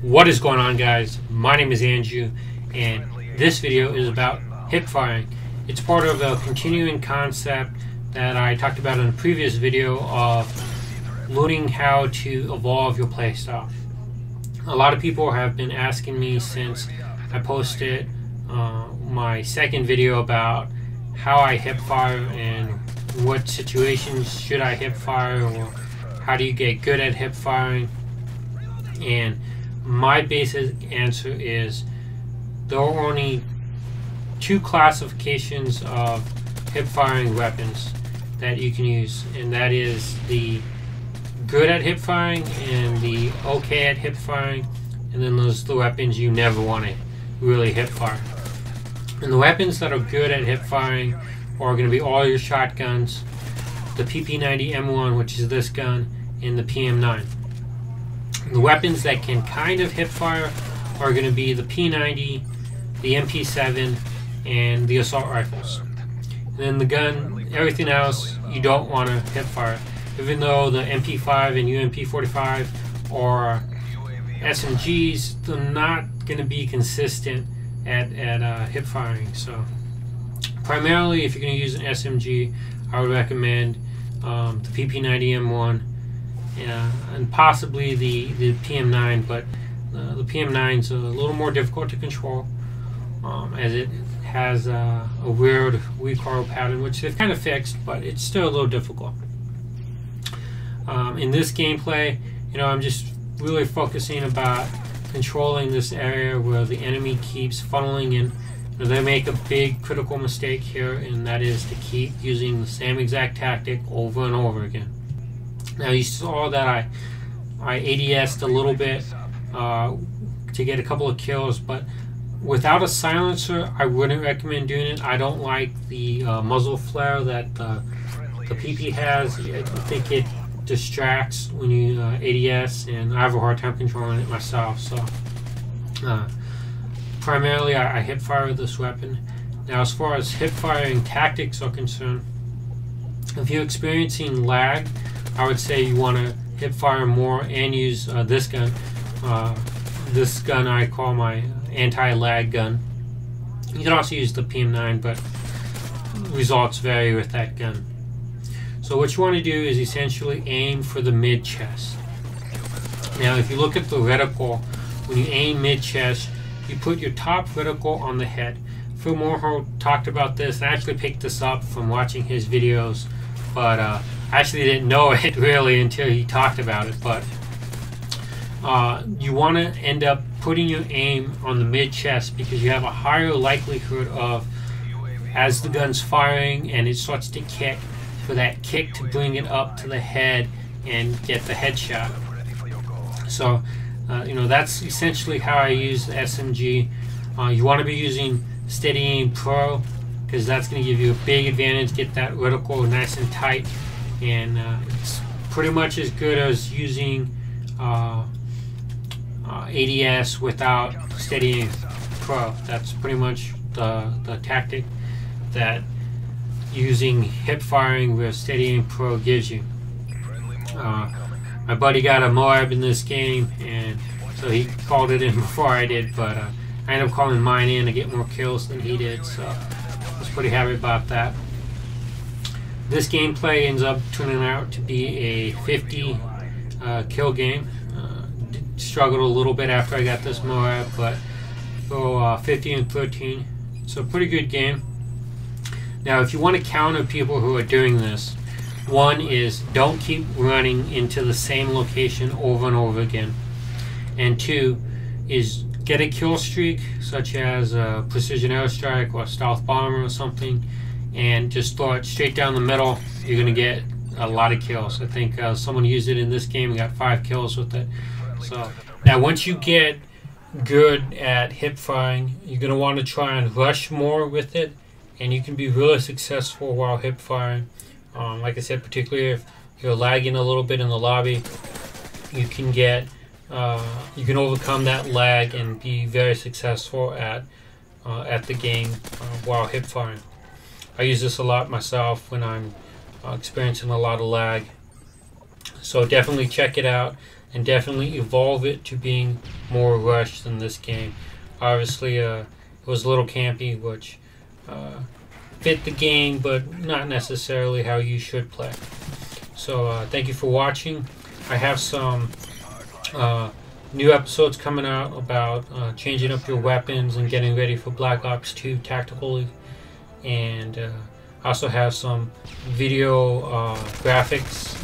What is going on, guys? My name is Andrew, and this video is about hip firing. It's part of a continuing concept that I talked about in a previous video of learning how to evolve your playstyle. A lot of people have been asking me since I posted my second video about how I hip fire and what situations should I hip fire, or how do you get good at hip firing. And my basic answer is there are only two classifications of hip firing weapons that you can use, and that is the good at hip firing and the okay at hip firing, and then those are the weapons you never want to really hip fire. And the weapons that are good at hip firing are going to be all your shotguns, the PP90 M1, which is this gun, and the PM9. The weapons that can kind of hip fire are going to be the P90, the MP7, and the assault rifles. And then the gun, everything else you don't want to hip fire. Even though the MP5 and UMP45 are SMGs, they're not going to be consistent at hip firing. So primarily, if you're going to use an SMG, I would recommend the PP90 M1. And possibly the PM9, but the PM9 is a little more difficult to control, as it has a weird recoil pattern, which they've kind of fixed, but it's still a little difficult. In this gameplay, I'm just really focusing about controlling this area where the enemy keeps funneling in. They make a big critical mistake here, and that is to keep using the same exact tactic over and over again. Now, you saw that I ADS'd a little bit to get a couple of kills, but without a silencer, I wouldn't recommend doing it. I don't like the muzzle flare that the PP has. I think it distracts when you ADS, and I have a hard time controlling it myself. So, primarily, I hip fire with this weapon. Now, as far as hip firing tactics are concerned, if you're experiencing lag, I would say you want to hip fire more and use this gun. This gun I call my anti-lag gun. You can also use the PM9, but results vary with that gun. So what you want to do is essentially aim for the mid-chest. Now, if you look at the reticle, when you aim mid-chest, you put your top reticle on the head. Phil Moorholt talked about this. I actually picked this up from watching his videos, but I actually didn't know it really until he talked about it. But you want to end up putting your aim on the mid-chest because you have a higher likelihood of, as the gun's firing and it starts to kick, for that kick to bring it up to the head and get the headshot. So that's essentially how I use the SMG. You want to be using Steady Aim Pro because that's going to give you a big advantage. Get that reticle nice and tight, and it's pretty much as good as using ADS without Steady Aim Pro. That's pretty much the tactic that using hip firing with Steady Aim Pro gives you. My buddy got a Moab in this game, and so he called it in before I did, but I ended up calling mine in to get more kills than he did, so I was pretty happy about that. This gameplay ends up turning out to be a 50 kill game. Struggled a little bit after I got this Moab, but go 50 and 13. So pretty good game. Now, if you want to counter people who are doing this, one is don't keep running into the same location over and over again. And two is get a kill streak, such as a precision airstrike or a stealth bomber or something, and just throw it straight down the middle. You're going to get a lot of kills. I think someone used it in this game and got 5 kills with it. So now, once you get good at hip firing, you're going to want to try and rush more with it, and you can be really successful while hip firing. Like I said, particularly if you're lagging a little bit in the lobby, you can overcome that lag and be very successful at the game while hip firing. I use this a lot myself when I'm experiencing a lot of lag. So definitely check it out. and definitely evolve it to being more rushed than this game. Obviously, it was a little campy, which fit the game, but not necessarily how you should play. So thank you for watching. I have some new episodes coming out about changing up your weapons and getting ready for Black Ops 2 tactically, and I also have some video graphics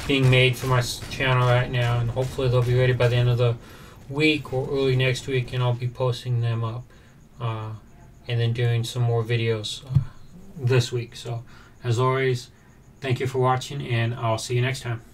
being made for my channel right now, and hopefully they'll be ready by the end of the week or early next week, and I'll be posting them up and then doing some more videos this week. So as always, thank you for watching, and I'll see you next time.